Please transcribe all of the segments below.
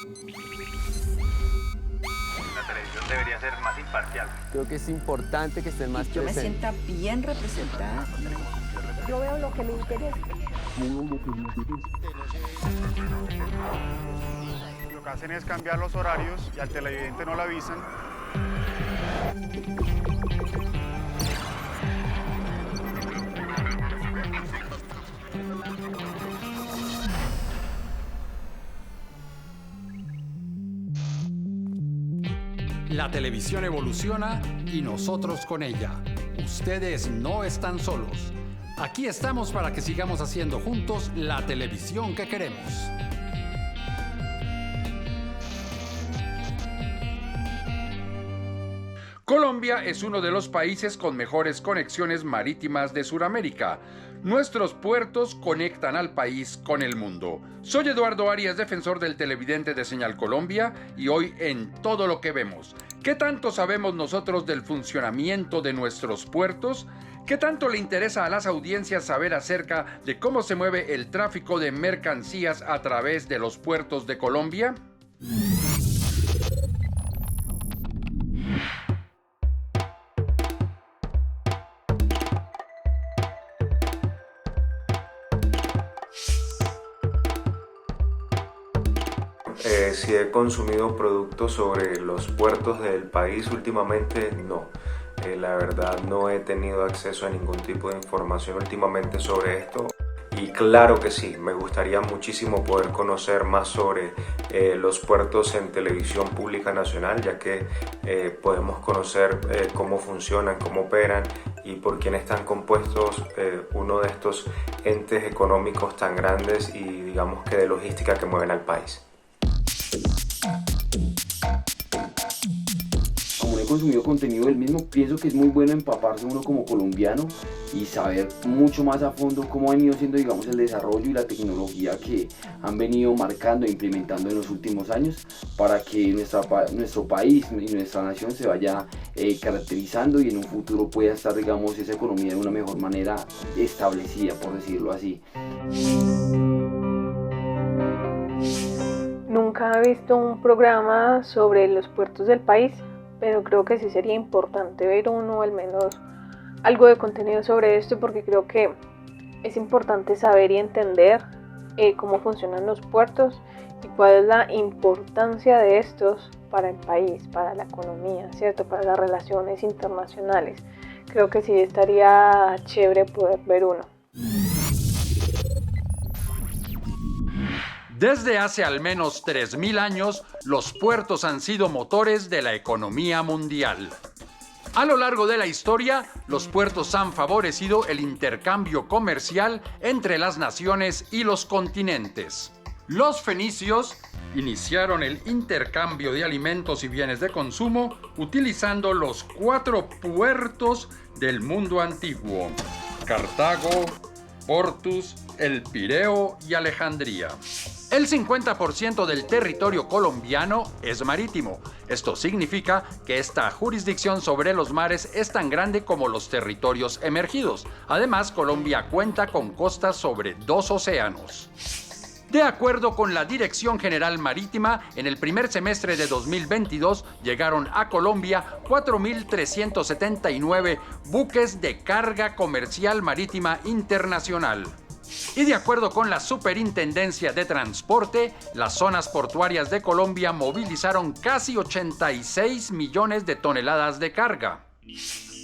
La televisión debería ser más imparcial. Creo que es importante que estén más Yo me presentes. sienta bien representada. Yo veo lo que me interesa. Lo que hacen es cambiar los horarios y al televidente no le avisan. La televisión evoluciona y nosotros con ella. Ustedes no están solos. Aquí estamos para que sigamos haciendo juntos la televisión que queremos. Colombia es uno de los países con mejores conexiones marítimas de Sudamérica. Nuestros puertos conectan al país con el mundo. Soy Eduardo Arias, defensor del televidente de Señal Colombia, y hoy en Todo lo que vemos. ¿Qué tanto sabemos nosotros del funcionamiento de nuestros puertos? ¿Qué tanto le interesa a las audiencias saber acerca de cómo se mueve el tráfico de mercancías a través de los puertos de Colombia? Si he consumido productos sobre los puertos del país últimamente, no. La verdad no he tenido acceso a ningún tipo de información últimamente sobre esto. Y claro que sí, me gustaría muchísimo poder conocer más sobre los puertos en televisión pública nacional, ya que podemos conocer cómo funcionan, cómo operan y por quién están compuestos uno de estos entes económicos tan grandes y digamos que de logística que mueven al país. Como he consumido contenido del mismo, pienso que es muy bueno empaparse uno como colombiano y saber mucho más a fondo cómo ha venido siendo, digamos, el desarrollo y la tecnología que han venido marcando e implementando en los últimos años para que nuestro país y nuestra nación se vaya caracterizando y en un futuro pueda estar, digamos, esa economía de una mejor manera establecida, por decirlo así. Nunca he visto un programa sobre los puertos del país, pero creo que sí sería importante ver uno, al menos algo de contenido sobre esto, porque creo que es importante saber y entender cómo funcionan los puertos y cuál es la importancia de estos para el país, para la economía, ¿cierto? Para las relaciones internacionales. Creo que sí estaría chévere poder ver uno. Desde hace al menos 3.000 años, los puertos han sido motores de la economía mundial. A lo largo de la historia, los puertos han favorecido el intercambio comercial entre las naciones y los continentes. Los fenicios iniciaron el intercambio de alimentos y bienes de consumo utilizando los 4 puertos del mundo antiguo: Cartago, Portus, El Pireo y Alejandría. El 50% del territorio colombiano es marítimo. Esto significa que esta jurisdicción sobre los mares es tan grande como los territorios emergidos. Además, Colombia cuenta con costas sobre 2 océanos. De acuerdo con la Dirección General Marítima, en el primer semestre de 2022 llegaron a Colombia 4.379 buques de carga comercial marítima internacional. Y de acuerdo con la Superintendencia de Transporte, las zonas portuarias de Colombia movilizaron casi 86 millones de toneladas de carga.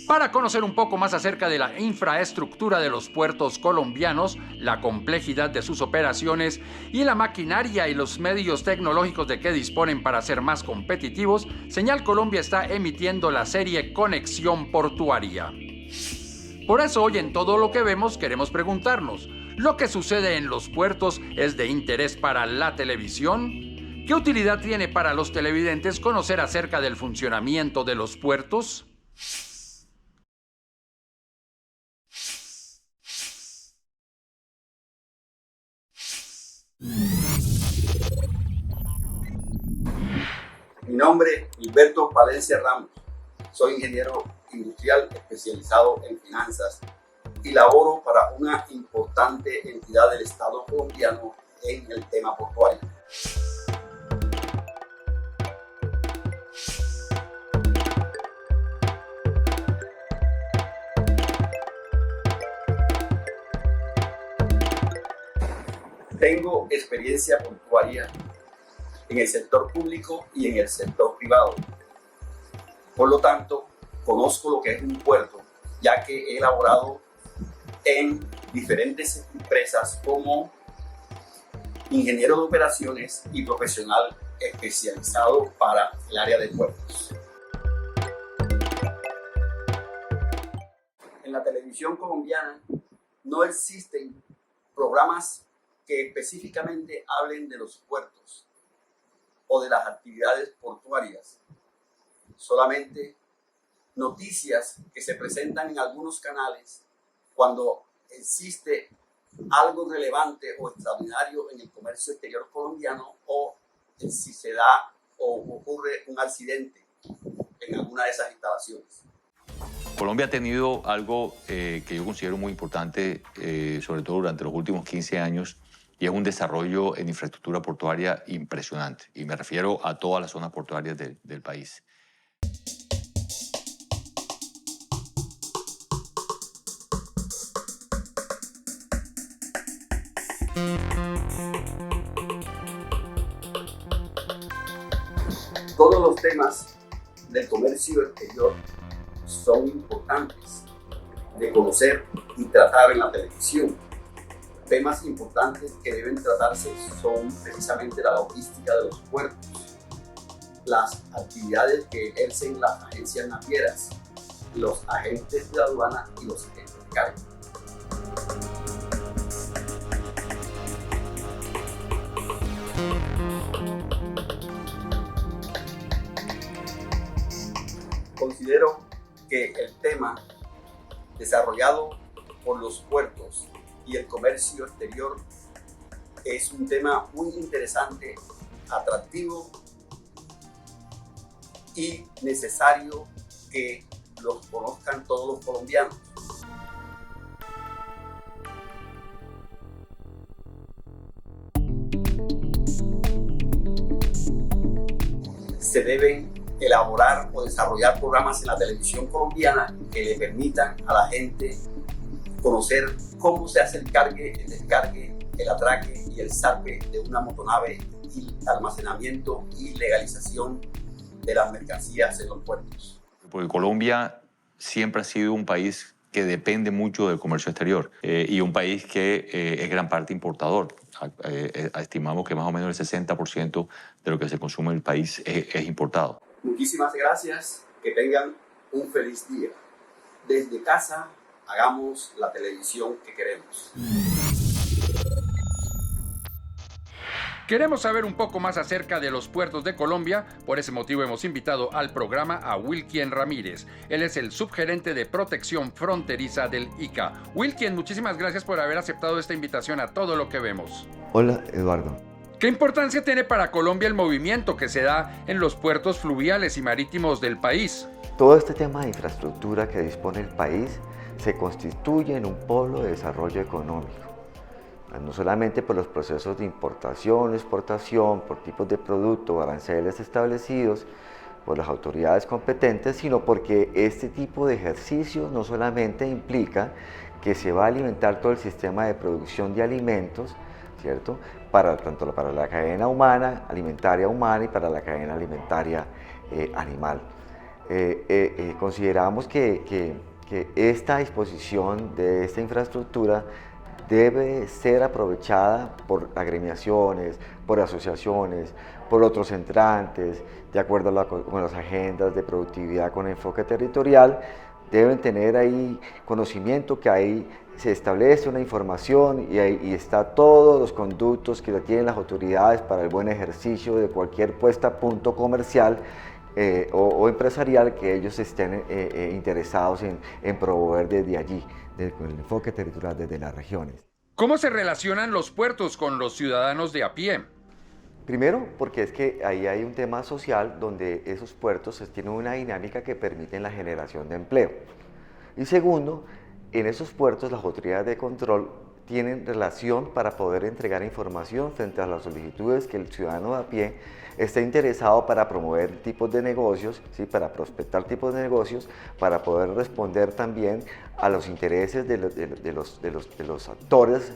Para conocer un poco más acerca de la infraestructura de los puertos colombianos, la complejidad de sus operaciones y la maquinaria y los medios tecnológicos de que disponen para ser más competitivos, Señal Colombia está emitiendo la serie Conexión Portuaria. Por eso hoy en Todo lo que vemos queremos preguntarnos: ¿lo que sucede en los puertos es de interés para la televisión? ¿Qué utilidad tiene para los televidentes conocer acerca del funcionamiento de los puertos? Mi nombre es Gilberto Palencia Ramos. Soy ingeniero industrial especializado en finanzas y laboro para una importante entidad del Estado colombiano en el tema portuario. Tengo experiencia portuaria en el sector público y en el sector privado. Por lo tanto, conozco lo que es un puerto, ya que he elaborado en diferentes empresas como ingeniero de operaciones y profesional especializado para el área de puertos. En la televisión colombiana no existen programas que específicamente hablen de los puertos o de las actividades portuarias, solamente noticias que se presentan en algunos canales cuando existe algo relevante o extraordinario en el comercio exterior colombiano o si se da o ocurre un accidente en alguna de esas instalaciones. Colombia ha tenido algo que yo considero muy importante, sobre todo durante los últimos 15 años, y es un desarrollo en infraestructura portuaria impresionante. Y me refiero a todas las zonas portuarias del país. Todos los temas del comercio exterior son importantes de conocer y tratar en la televisión. Temas importantes que deben tratarse son precisamente la logística de los puertos, las actividades que ejercen las agencias navieras, los agentes de aduana y los agentes de carga. Considero que el tema desarrollado por los puertos y el comercio exterior es un tema muy interesante, atractivo y necesario que los conozcan todos los colombianos. Se deben elaborar o desarrollar programas en la televisión colombiana que le permitan a la gente conocer cómo se hace el cargue, el descargue, el atraque y el zarpe de una motonave y almacenamiento y legalización de las mercancías en los puertos. Porque Colombia siempre ha sido un país que depende mucho del comercio exterior y un país que es gran parte importador. Estimamos que más o menos el 60% de lo que se consume en el país es importado. Muchísimas gracias, que tengan un feliz día. Desde casa, hagamos la televisión que queremos. Queremos saber un poco más acerca de los puertos de Colombia, por ese motivo hemos invitado al programa a Wilkien Ramírez. Él es el subgerente de protección fronteriza del ICA. Wilkien, muchísimas gracias por haber aceptado esta invitación a Todo lo que Vemos. Hola, Eduardo. ¿Qué importancia tiene para Colombia el movimiento que se da en los puertos fluviales y marítimos del país? Todo este tema de infraestructura que dispone el país se constituye en un polo de desarrollo económico, no solamente por los procesos de importación, exportación, por tipos de producto, aranceles establecidos por las autoridades competentes, sino porque este tipo de ejercicio no solamente implica que se va a alimentar todo el sistema de producción de alimentos, ¿cierto? Tanto para la cadena humana, alimentaria humana y para la cadena alimentaria animal. Consideramos que esta disposición de esta infraestructura debe ser aprovechada por agremiaciones, por asociaciones, por otros entrantes, de acuerdo con las agendas de productividad con enfoque territorial. Deben tener ahí conocimiento que ahí se establece una información y ahí está todos los conductos que tienen las autoridades para el buen ejercicio de cualquier puesta a punto comercial o empresarial que ellos estén interesados en promover desde allí, con el enfoque territorial desde las regiones. ¿Cómo se relacionan los puertos con los ciudadanos de a pie? Primero, porque es que ahí hay un tema social donde esos puertos tienen una dinámica que permite la generación de empleo. Y segundo, en esos puertos las autoridades de control tienen relación para poder entregar información frente a las solicitudes que el ciudadano de a pie está interesado para promover tipos de negocios, ¿sí? Para prospectar tipos de negocios, para poder responder también a los intereses de los actores,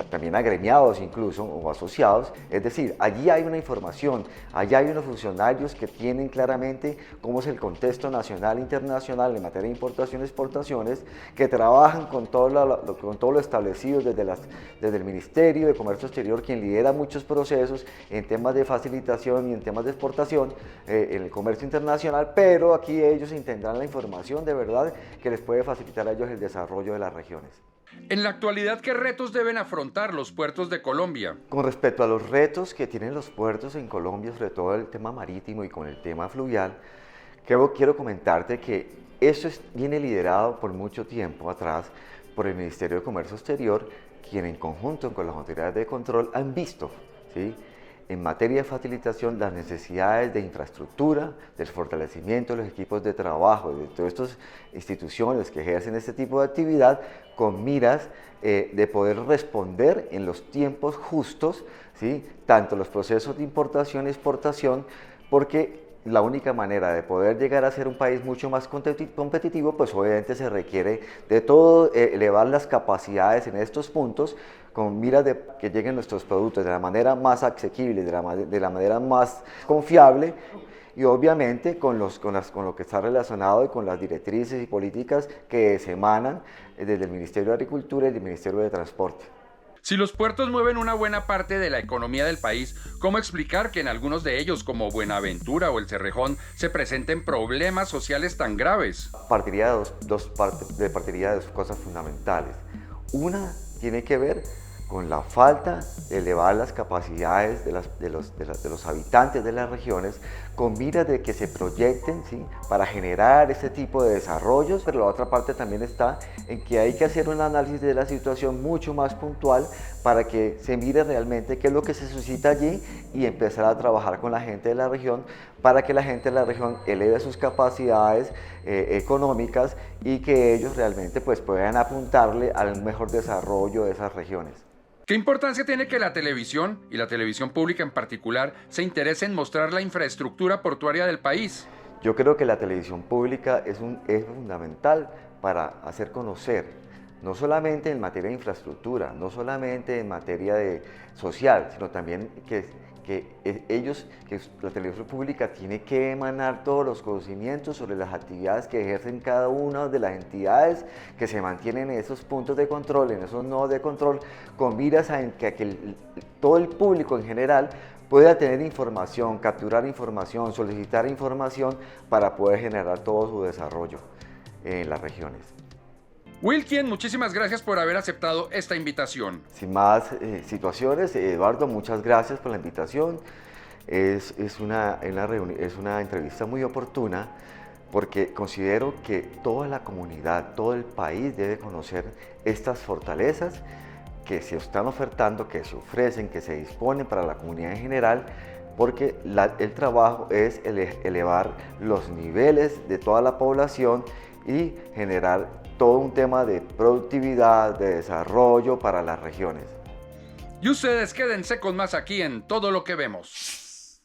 también agremiados incluso o asociados. Es decir, allí hay una información, allí hay unos funcionarios que tienen claramente cómo es el contexto nacional e internacional en materia de importación y exportaciones, que trabajan con todo lo establecido desde el Ministerio de Comercio Exterior, quien lidera muchos procesos en temas de facilitación y en temas de exportación en el comercio internacional, pero aquí ellos tendrán la información de verdad que les puede facilitar a ellos el desarrollo de las regiones. En la actualidad, ¿qué retos deben afrontar los puertos de Colombia? Con respecto a los retos que tienen los puertos en Colombia, sobre todo el tema marítimo y con el tema fluvial, quiero comentarte que eso viene liderado por mucho tiempo atrás por el Ministerio de Comercio Exterior, quien en conjunto con las autoridades de control han visto, ¿sí?, en materia de facilitación las necesidades de infraestructura, del fortalecimiento de los equipos de trabajo, de todas estas instituciones que ejercen este tipo de actividad, con miras de poder responder en los tiempos justos, ¿sí?, tanto los procesos de importación y exportación, porque la única manera de poder llegar a ser un país mucho más competitivo, pues obviamente se requiere de todo, elevar las capacidades en estos puntos, con miras de que lleguen nuestros productos de la manera más asequible, de la manera más confiable, y obviamente con lo que está relacionado y con las directrices y políticas que se emanan desde el Ministerio de Agricultura y del Ministerio de Transporte. Si los puertos mueven una buena parte de la economía del país, ¿cómo explicar que en algunos de ellos, como Buenaventura o El Cerrejón, se presenten problemas sociales tan graves? Partiría de dos cosas fundamentales. Una tiene que ver con la falta de elevar las capacidades de los habitantes de las regiones, con miras de que se proyecten, ¿sí?, para generar este tipo de desarrollos, pero la otra parte también está en que hay que hacer un análisis de la situación mucho más puntual para que se mire realmente qué es lo que se suscita allí y empezar a trabajar con la gente de la región para que la gente de la región eleve sus capacidades económicas y que ellos realmente pues puedan apuntarle al mejor desarrollo de esas regiones. ¿Qué importancia tiene que la televisión, y la televisión pública en particular, se interese en mostrar la infraestructura portuaria del país? Yo creo que la televisión pública es fundamental para hacer conocer, no solamente en materia de infraestructura, no solamente en materia social, sino también que la televisión pública tiene que emanar todos los conocimientos sobre las actividades que ejercen cada una de las entidades que se mantienen en esos puntos de control, en esos nodos de control, con miras a que todo el público en general pueda tener información, capturar información, solicitar información para poder generar todo su desarrollo en las regiones. Wilkin, muchísimas gracias por haber aceptado esta invitación. Sin más situaciones, Eduardo, muchas gracias por la invitación. Es una entrevista muy oportuna porque considero que toda la comunidad, todo el país debe conocer estas fortalezas que se están ofertando, que se ofrecen, que se disponen para la comunidad en general, porque el trabajo es elevar los niveles de toda la población y generar todo un tema de productividad, de desarrollo para las regiones. Y ustedes quédense con más aquí en Todo lo que vemos.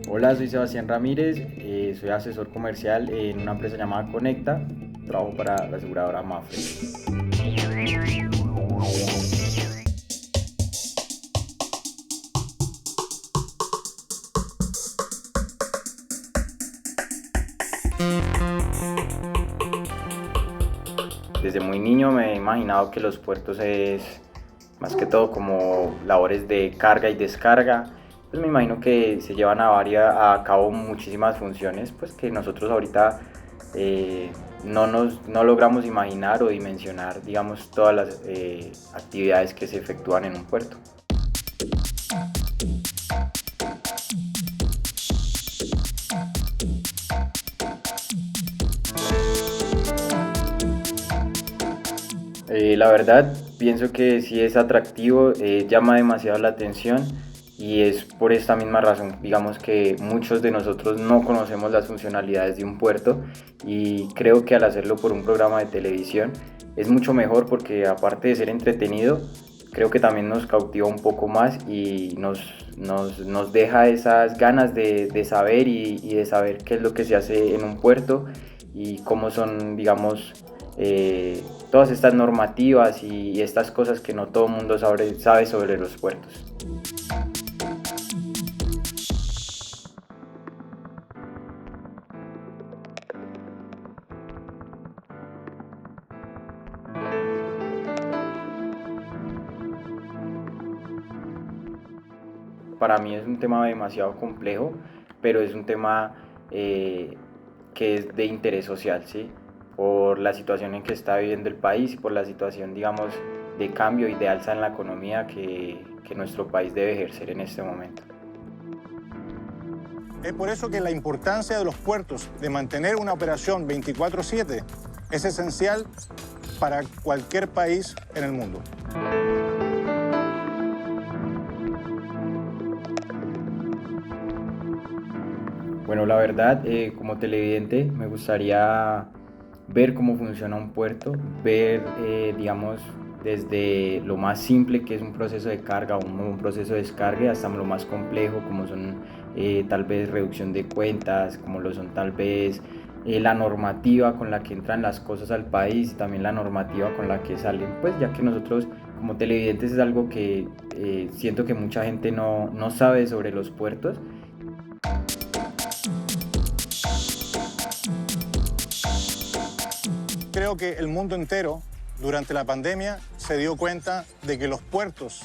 Hola, soy Sebastián Ramírez, soy asesor comercial en una empresa llamada Conecta, trabajo para la aseguradora Mafre. Desde muy niño me he imaginado que los puertos es más que todo como labores de carga y descarga. Pues me imagino que se llevan a cabo muchísimas funciones pues que nosotros ahorita no logramos imaginar o dimensionar, digamos, todas las actividades que se efectúan en un puerto. La verdad, pienso que sí es atractivo, llama demasiado la atención y es por esta misma razón, digamos, que muchos de nosotros no conocemos las funcionalidades de un puerto y creo que al hacerlo por un programa de televisión es mucho mejor porque aparte de ser entretenido, creo que también nos cautiva un poco más y nos deja esas ganas de saber y de saber qué es lo que se hace en un puerto y cómo son, digamos, todas estas normativas y estas cosas que no todo el mundo sabe sobre los puertos. Para mí es un tema demasiado complejo, pero es un tema que es de interés social, ¿sí? Por la situación en que está viviendo el país y por la situación, digamos, de cambio y de alza en la economía que nuestro país debe ejercer en este momento. Es por eso que la importancia de los puertos, de mantener una operación 24/7, es esencial para cualquier país en el mundo. Bueno, la verdad, como televidente, me gustaría ver cómo funciona un puerto, ver, digamos, desde lo más simple que es un proceso de carga o un proceso de descarga hasta lo más complejo como son tal vez reducción de cuentas, como lo son tal vez la normativa con la que entran las cosas al país y también la normativa con la que salen, pues ya que nosotros como televidentes es algo que siento que mucha gente no sabe sobre los puertos. Creo que el mundo entero, durante la pandemia, se dio cuenta de que los puertos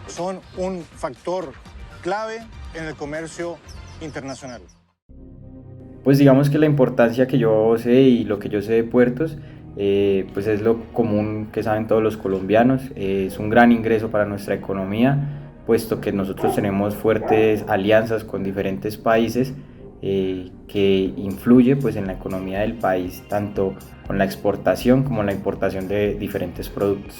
son un factor clave en el comercio internacional. Pues digamos que la importancia que yo sé y lo que yo sé de puertos, pues es lo común que saben todos los colombianos, es un gran ingreso para nuestra economía, puesto que nosotros tenemos fuertes alianzas con diferentes países que influye pues en la economía del país, tanto con la exportación como la importación de diferentes productos.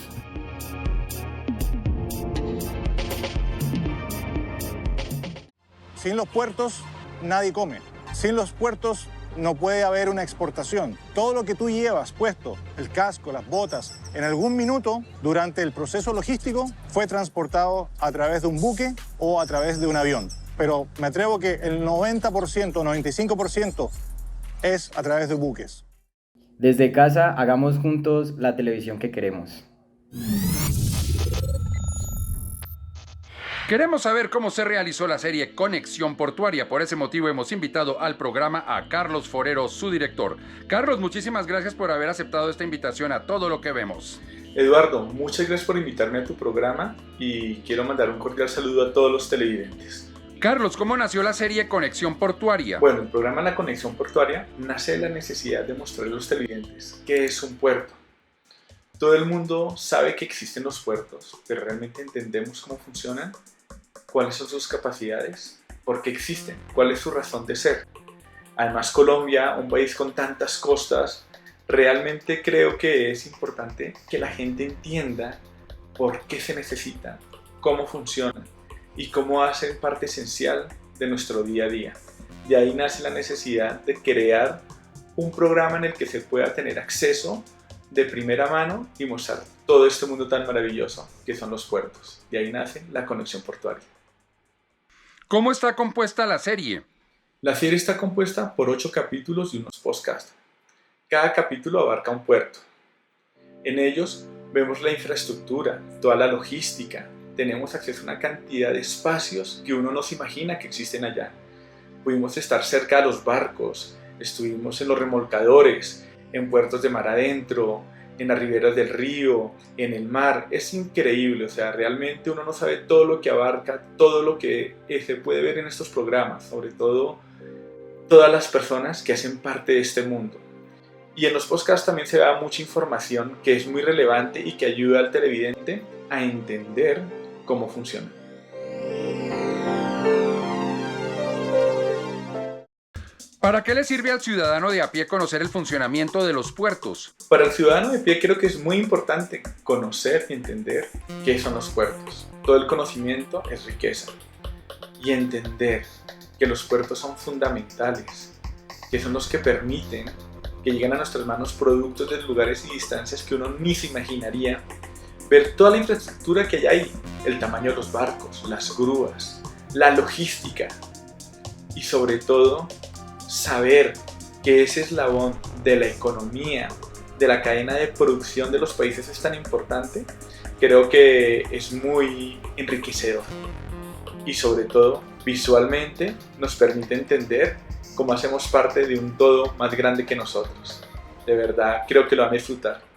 Sin los puertos, nadie come. Sin los puertos, no puede haber una exportación. Todo lo que tú llevas puesto, el casco, las botas, en algún minuto durante el proceso logístico fue transportado a través de un buque o a través de un avión. Pero me atrevo que el 90%, 95% es a través de buques. Desde casa, hagamos juntos la televisión que queremos. Queremos saber cómo se realizó la serie Conexión Portuaria. Por ese motivo hemos invitado al programa a Carlos Forero, su director. Carlos, muchísimas gracias por haber aceptado esta invitación a Todo lo que Vemos. Eduardo, muchas gracias por invitarme a tu programa y quiero mandar un cordial saludo a todos los televidentes. Carlos, ¿cómo nació la serie Conexión Portuaria? Bueno, el programa La Conexión Portuaria nace de la necesidad de mostrarle a los televidentes qué es un puerto. Todo el mundo sabe que existen los puertos, pero ¿realmente entendemos cómo funcionan? ¿Cuáles son sus capacidades? ¿Por qué existen? ¿Cuál es su razón de ser? Además, Colombia, un país con tantas costas, realmente creo que es importante que la gente entienda por qué se necesitan, cómo funcionan y cómo hacen parte esencial de nuestro día a día. De ahí nace la necesidad de crear un programa en el que se pueda tener acceso de primera mano y mostrar todo este mundo tan maravilloso que son los puertos. De ahí nace La Conexión Portuaria. ¿Cómo está compuesta la serie? La serie está compuesta por 8 capítulos y unos podcasts. Cada capítulo abarca un puerto. En ellos vemos la infraestructura, toda la logística. Tenemos acceso a una cantidad de espacios que uno no se imagina que existen allá. Pudimos estar cerca de los barcos, estuvimos en los remolcadores, en puertos de mar adentro, en las riberas del río, en el mar. Es increíble, o sea, realmente uno no sabe todo lo que abarca, todo lo que se puede ver en estos programas, sobre todo todas las personas que hacen parte de este mundo. Y en los podcasts también se da mucha información que es muy relevante y que ayuda al televidente a entender cómo funciona. ¿Para qué le sirve al ciudadano de a pie conocer el funcionamiento de los puertos? Para el ciudadano de pie creo que es muy importante conocer y entender qué son los puertos. Todo el conocimiento es riqueza. Y entender que los puertos son fundamentales, que son los que permiten que lleguen a nuestras manos productos de lugares y distancias que uno ni se imaginaría, ver toda la infraestructura que hay ahí, el tamaño de los barcos, las grúas, la logística y sobre todo saber que ese eslabón de la economía, de la cadena de producción de los países es tan importante, creo que es muy enriquecedor y sobre todo visualmente nos permite entender cómo hacemos parte de un todo más grande que nosotros. De verdad creo que lo van a disfrutar.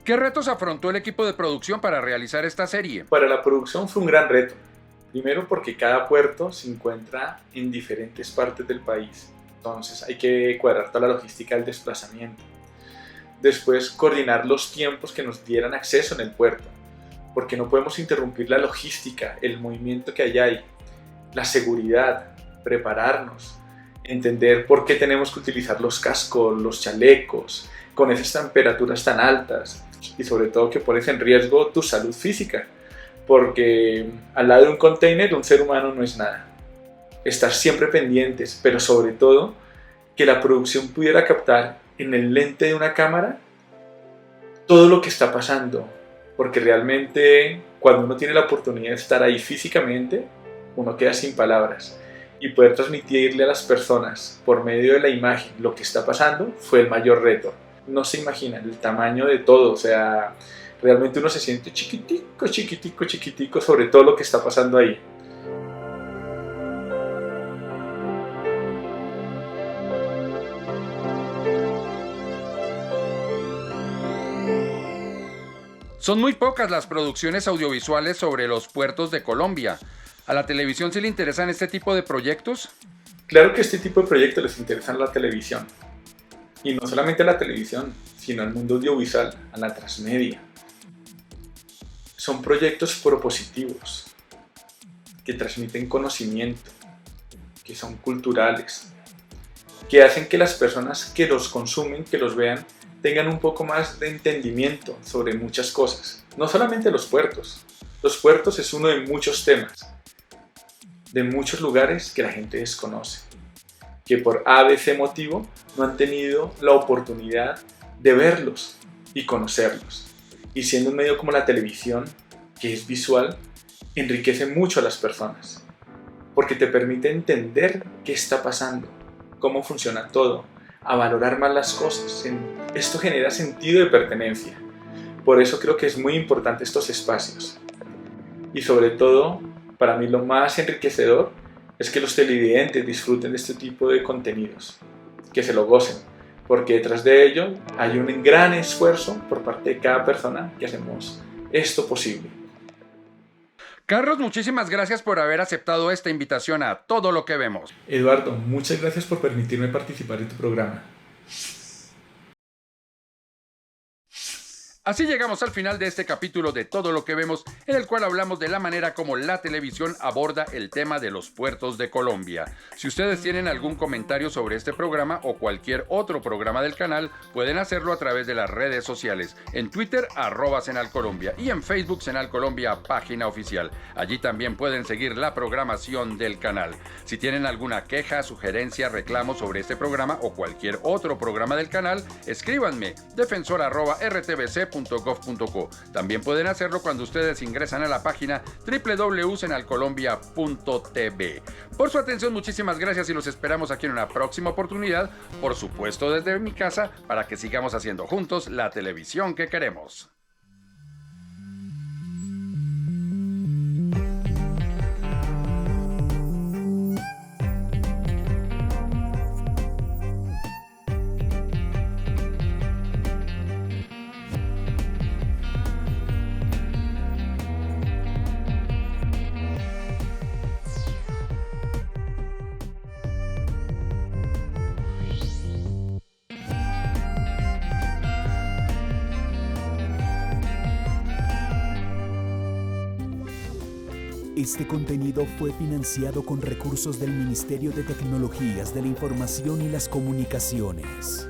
¿Qué retos afrontó el equipo de producción para realizar esta serie? Para la producción fue un gran reto. Primero porque cada puerto se encuentra en diferentes partes del país. Entonces hay que cuadrar toda la logística del desplazamiento. Después coordinar los tiempos que nos dieran acceso en el puerto. Porque no podemos interrumpir la logística, el movimiento que hay ahí. La seguridad, prepararnos, entender por qué tenemos que utilizar los cascos, los chalecos, con esas temperaturas tan altas. Y sobre todo que pones en riesgo tu salud física. Porque al lado de un container un ser humano no es nada. Estar siempre pendientes, pero sobre todo que la producción pudiera captar en el lente de una cámara todo lo que está pasando. Porque realmente cuando uno tiene la oportunidad de estar ahí físicamente, uno queda sin palabras. Y poder transmitirle a las personas por medio de la imagen lo que está pasando fue el mayor reto. No se imaginan el tamaño de todo, o sea, realmente uno se siente chiquitico, chiquitico, chiquitico sobre todo lo que está pasando ahí. Son muy pocas las producciones audiovisuales sobre los puertos de Colombia. ¿A la televisión sí le interesan este tipo de proyectos? Claro que este tipo de proyectos les interesan a la televisión. Y no solamente a la televisión, sino al mundo audiovisual, a la transmedia. Son proyectos propositivos, que transmiten conocimiento, que son culturales, que hacen que las personas que los consumen, que los vean, tengan un poco más de entendimiento sobre muchas cosas. No solamente los puertos. Los puertos es uno de muchos temas, de muchos lugares que la gente desconoce, que por ABC motivo no han tenido la oportunidad de verlos y conocerlos. Y siendo un medio como la televisión, que es visual, enriquece mucho a las personas, porque te permite entender qué está pasando, cómo funciona todo, a valorar más las cosas. Esto genera sentido de pertenencia. Por eso creo que es muy importante estos espacios. Y sobre todo, para mí lo más enriquecedor es que los televidentes disfruten de este tipo de contenidos, que se lo gocen, porque detrás de ello hay un gran esfuerzo por parte de cada persona que hacemos esto posible. Carlos, muchísimas gracias por haber aceptado esta invitación a Todo lo que Vemos. Eduardo, muchas gracias por permitirme participar en tu programa. Así llegamos al final de este capítulo de Todo lo que Vemos, en el cual hablamos de la manera como la televisión aborda el tema de los puertos de Colombia. Si ustedes tienen algún comentario sobre este programa o cualquier otro programa del canal, pueden hacerlo a través de las redes sociales. En Twitter, @SenalColombia, y en Facebook, SenalColombia, página oficial. Allí también pueden seguir la programación del canal. Si tienen alguna queja, sugerencia, reclamo sobre este programa o cualquier otro programa del canal, escríbanme, defensor@rtvc.gov.co. También pueden hacerlo cuando ustedes ingresan a la página www.senalcolombia.tv. Por su atención, muchísimas gracias y los esperamos aquí en una próxima oportunidad, por supuesto desde mi casa, para que sigamos haciendo juntos la televisión que queremos. Este contenido fue financiado con recursos del Ministerio de Tecnologías de la Información y las Comunicaciones.